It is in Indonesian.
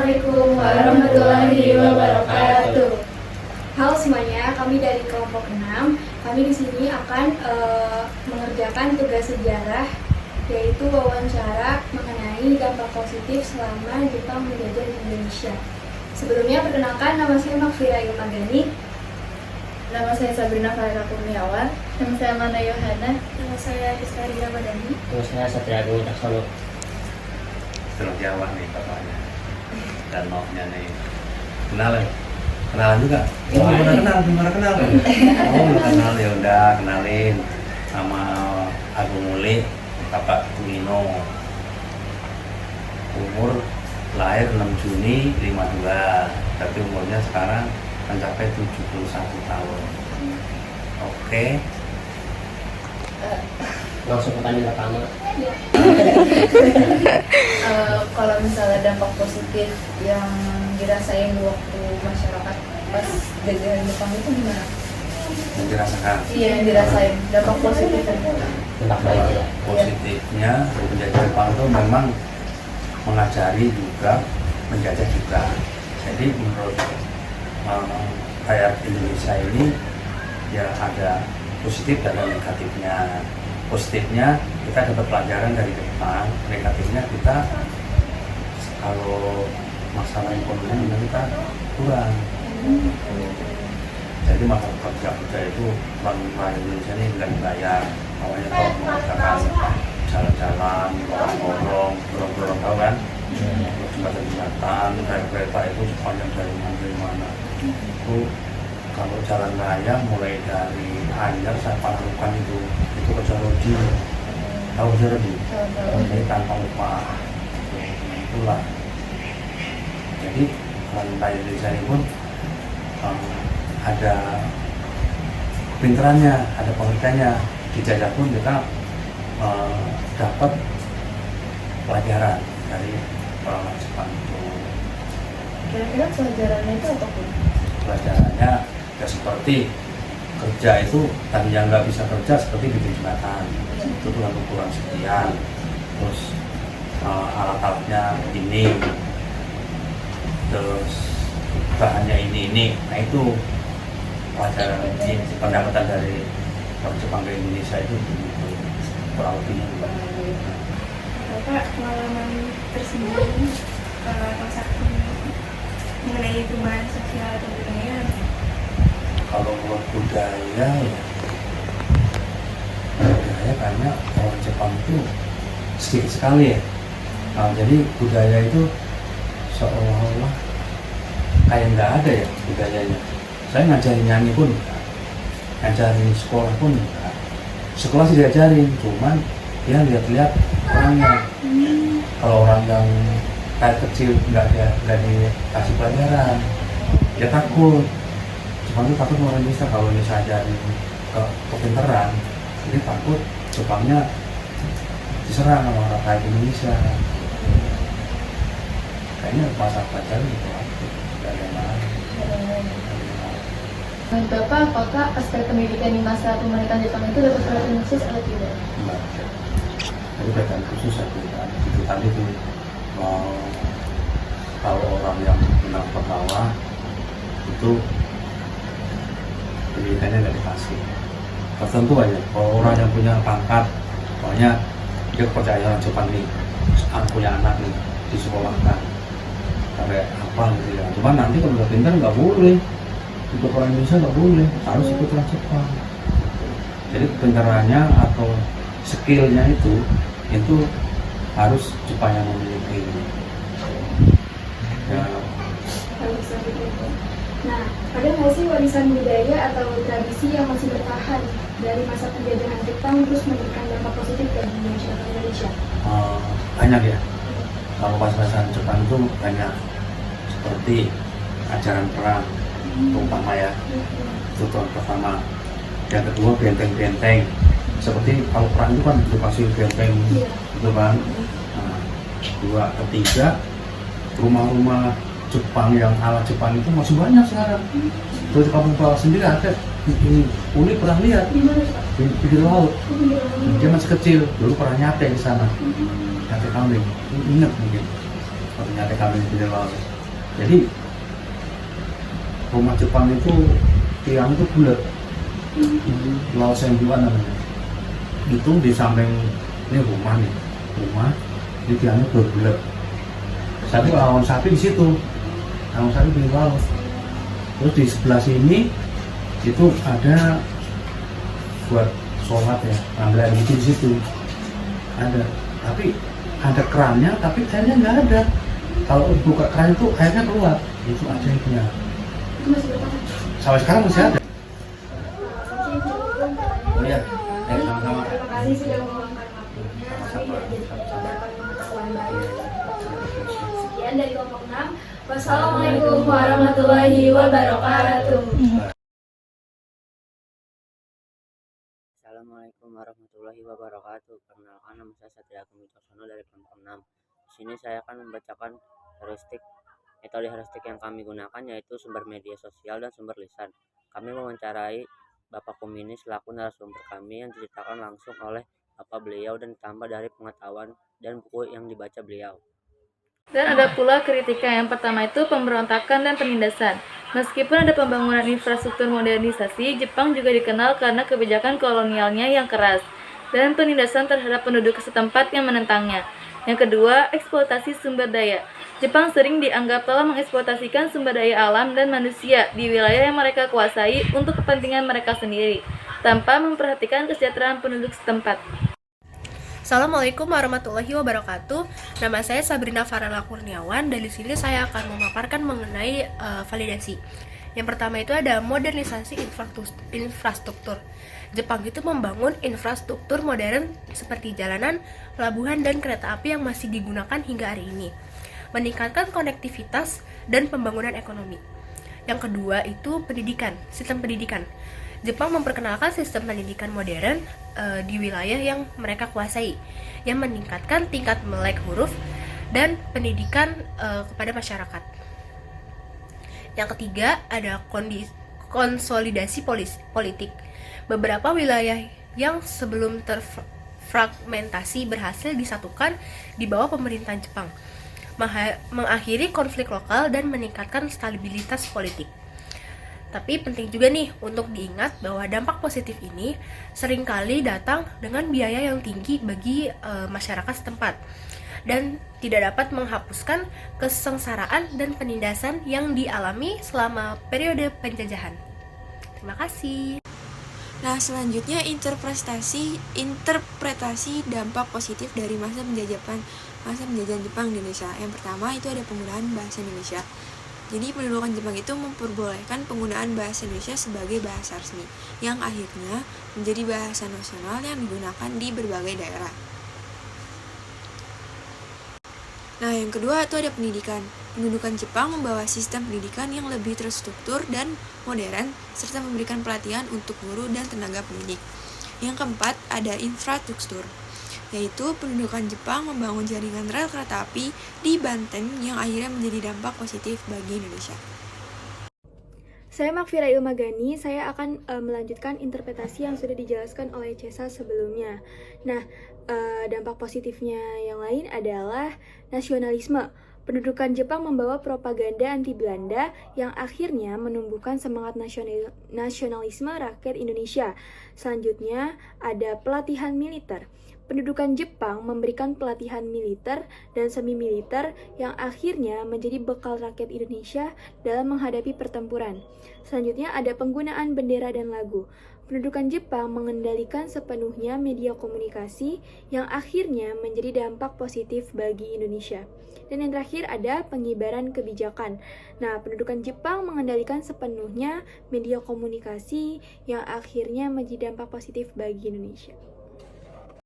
Assalamualaikum warahmatullahi wabarakatuh. Halo semuanya, kami dari kelompok 6. Kami di sini akan mengerjakan tugas sejarah, yaitu wawancara mengenai dampak positif selama Jepang menjajah di Indonesia. Sebelumnya perkenalkan, nama saya Makfira Ilmagani. Nama saya Sabrina Farida Kurniawan. Nama saya Mana Yohana. Nama saya Rizkaria Badani. Terus saya Satria Agung Caksono. Terus Jawa nih bapaknya dan maunya nih kenalan juga. Belum kenal oh belum kenal, ya udah kenalin sama Agung Muli, Bapak Tuino, umur lahir 6 Juni 52, tapi umurnya sekarang mencapai 71 tahun. Oke. Langsung pertanyaan pertama. Kalau misalnya dampak positif yang dirasain waktu masyarakat pas jajahan Jepang itu gimana? Yang dirasakan Iya, yang dirasain dampak positifnya. Tentang baiknya. positifnya menjajah Jepang itu memang mengajari juga, menjajah juga. Jadi menurut rakyat Indonesia ini ya ada positif dan negatifnya. Positifnya kita dapat pelajaran dari Jepang, negatifnya kita kalau masalah ekonomi kita kurang. Jadi masa kerja itu orang Indonesia ini nggak dibayar. Awalnya kalau mengatakan jalan-jalan, dorong-dorong tahu kan? Jembatan, kereta itu sepanjang dari mana itu kalau jalan raya mulai dari Anyar sampai Panarukan itu kerja rodi, tahu kerja rodi? Jadi tanpa upah, itulah. Jadi rantai Indonesia ini pun ada pinterannya, ada pengertiannya. Dijajah pun kita dapat pelajaran dari orang Jepang itu. Kira-kira pelajarannya itu apa pun? Pelajarannya ya seperti kerja itu tadi yang nggak bisa kerja seperti bikin jembatan, itu tuh ukuran sekian, terus alat-alatnya ini, terus bahannya ini, nah itu pelajaran pendapatan dari orang Jepang ke Indonesia itu kurang lebihnya. Bapak pengalaman tersendiri masa mengenai perubahan sosial atau budaya? Kalau buat budaya karena orang Jepang itu sedikit sekali ya. Nah, jadi budaya itu seolah-olah kayak nggak ada ya budayanya. Saya ngajarin nyanyi pun enggak, ngajarin sekolah pun enggak. Sekolah sih diajarin, cuman dia lihat-lihat orangnya. Kalau orang yang kayak kecil nggak dikasih pelajaran, dia takut. Jepang itu takut orang Indonesia kalau Indonesia ajarin kepinteran, jadi takut Jepangnya diserang sama orang kayak Indonesia. Kayaknya masa pelajaran gitu aja, nggak ada yang lain. Menurut Bapak, apakah aspek pendidikan di masa pemerintahan Jepang itu dapat perhatian khusus atau tidak? Enggak ada. Jadi perhatian khusus itu tadi tuh kalau orang yang menang ke bawah itu pendidikannya nggak dikasih. Tertentu aja. Kalau orang yang punya pangkat, pokoknya dia percaya orang Jepang nih, punya anak nih disekolahkan sampai apa gitu ya. Cuma nanti kalau udah pintar nggak boleh. Untuk orang Indonesia nggak boleh, harus ikut orang Jepang. Jadi pintarannya atau skillnya itu harus Jepang yang memiliki. Ya. Nah, ada nggak sih warisan budaya atau tradisi yang masih bertahan dari masa penjajahan Jepang terus memberikan dampak positif bagi masyarakat Indonesia? Banyak ya. Kalau pas-pasan Jepang itu banyak, seperti ajaran perang, terutama ya, itu tahun pertama. Yang kedua benteng-benteng, seperti kalau perang itu kan dikasih benteng, gitu kan. Nah, kedua, ketiga rumah-rumah Jepang yang ala Jepang itu masih banyak sekarang. Terus di kampung Pala sendiri ada, ini Uli pernah lihat di pinggir laut. Dia masih kecil, dulu pernah nyate di sana, nyate kambing. Ingat mungkin, kalau nyate kambing di pinggir laut. Jadi rumah Jepang itu tiang itu bulat, Laosenjuan namanya. Itu di samping ini rumah, ini tiangnya berbulat. Satu awang sapi di situ, awang sapi di bawah. Terus di sebelah sini itu ada buat sholat ya, ambil air wudhu di situ ada. Tapi ada kerannya, tapi airnya nggak ada. Kalau buka keran itu airnya keluar, itu ajaibnya. Itu masih bertahan. Sampai sekarang masih ada. Mungkin cukup Oh iya, sama-sama. Terima kasih sudah meluangkan waktunya. Kami jadi dapat pengetahuan baru. Sekian dari kelompok 6. Wassalamualaikum warahmatullahi wabarakatuh. Assalamualaikum warahmatullahi wabarakatuh. Perkenalkan, nama saya Satria Agung Wicaksono dari kelompok 6. Di sini saya akan membacakan metode heuristik yang kami gunakan, yaitu sumber media sosial dan sumber lisan. Kami mewawancarai Bapak Kumini selaku narasumber kami yang diceritakan langsung oleh Bapak beliau dan ditambah dari pengetahuan dan buku yang dibaca beliau. Dan ada pula kritikan. Yang pertama itu pemberontakan dan penindasan. Meskipun ada pembangunan infrastruktur modernisasi, Jepang juga dikenal karena kebijakan kolonialnya yang keras dan penindasan terhadap penduduk setempat yang menentangnya. Yang kedua, eksploitasi sumber daya. Jepang sering dianggap telah mengeksploitasikan sumber daya alam dan manusia di wilayah yang mereka kuasai untuk kepentingan mereka sendiri, tanpa memperhatikan kesejahteraan penduduk setempat. Assalamualaikum warahmatullahi wabarakatuh. Nama saya Sabrina Farala Kurniawan dan di sini saya akan memaparkan mengenai validasi. Yang pertama itu ada modernisasi infrastruktur. Jepang itu membangun infrastruktur modern seperti jalanan, pelabuhan, dan kereta api yang masih digunakan hingga hari ini. Meningkatkan konektivitas dan pembangunan ekonomi. Yang kedua itu sistem pendidikan. Jepang memperkenalkan sistem pendidikan modern di wilayah yang mereka kuasai, yang meningkatkan tingkat melek huruf dan pendidikan kepada masyarakat. Yang ketiga ada konsolidasi politik. Beberapa wilayah yang sebelum terfragmentasi berhasil disatukan di bawah pemerintahan Jepang, mengakhiri konflik lokal dan meningkatkan stabilitas politik. Tapi penting juga nih untuk diingat bahwa dampak positif ini seringkali datang dengan biaya yang tinggi bagi masyarakat setempat dan tidak dapat menghapuskan kesengsaraan dan penindasan yang dialami selama periode penjajahan. Terima kasih. Nah, selanjutnya interpretasi dampak positif dari masa penjajahan Jepang di Indonesia. Yang pertama itu ada penggunaan bahasa Indonesia. Jadi pendudukan Jepang itu memperbolehkan penggunaan bahasa Indonesia sebagai bahasa resmi, yang akhirnya menjadi bahasa nasional yang digunakan di berbagai daerah. Nah, yang kedua itu ada pendidikan. Pendudukan Jepang membawa sistem pendidikan yang lebih terstruktur dan modern, serta memberikan pelatihan untuk guru dan tenaga pendidik. Yang keempat ada infrastruktur, yaitu pendudukan Jepang membangun jaringan rel kereta api di Banten yang akhirnya menjadi dampak positif bagi Indonesia. Saya Makfira Ilmagani, saya akan melanjutkan interpretasi yang sudah dijelaskan oleh Cesa sebelumnya. Nah, dampak positifnya yang lain adalah nasionalisme. Pendudukan Jepang membawa propaganda anti-Belanda yang akhirnya menumbuhkan semangat nasionalisme rakyat Indonesia. Selanjutnya, ada pelatihan militer. Pendudukan Jepang memberikan pelatihan militer dan semi-militer yang akhirnya menjadi bekal rakyat Indonesia dalam menghadapi pertempuran. Selanjutnya ada penggunaan bendera dan lagu. Pendudukan Jepang mengendalikan sepenuhnya media komunikasi yang akhirnya menjadi dampak positif bagi Indonesia. Dan yang terakhir ada pengibaran kebijakan. Nah, pendudukan Jepang mengendalikan sepenuhnya media komunikasi yang akhirnya menjadi dampak positif bagi Indonesia.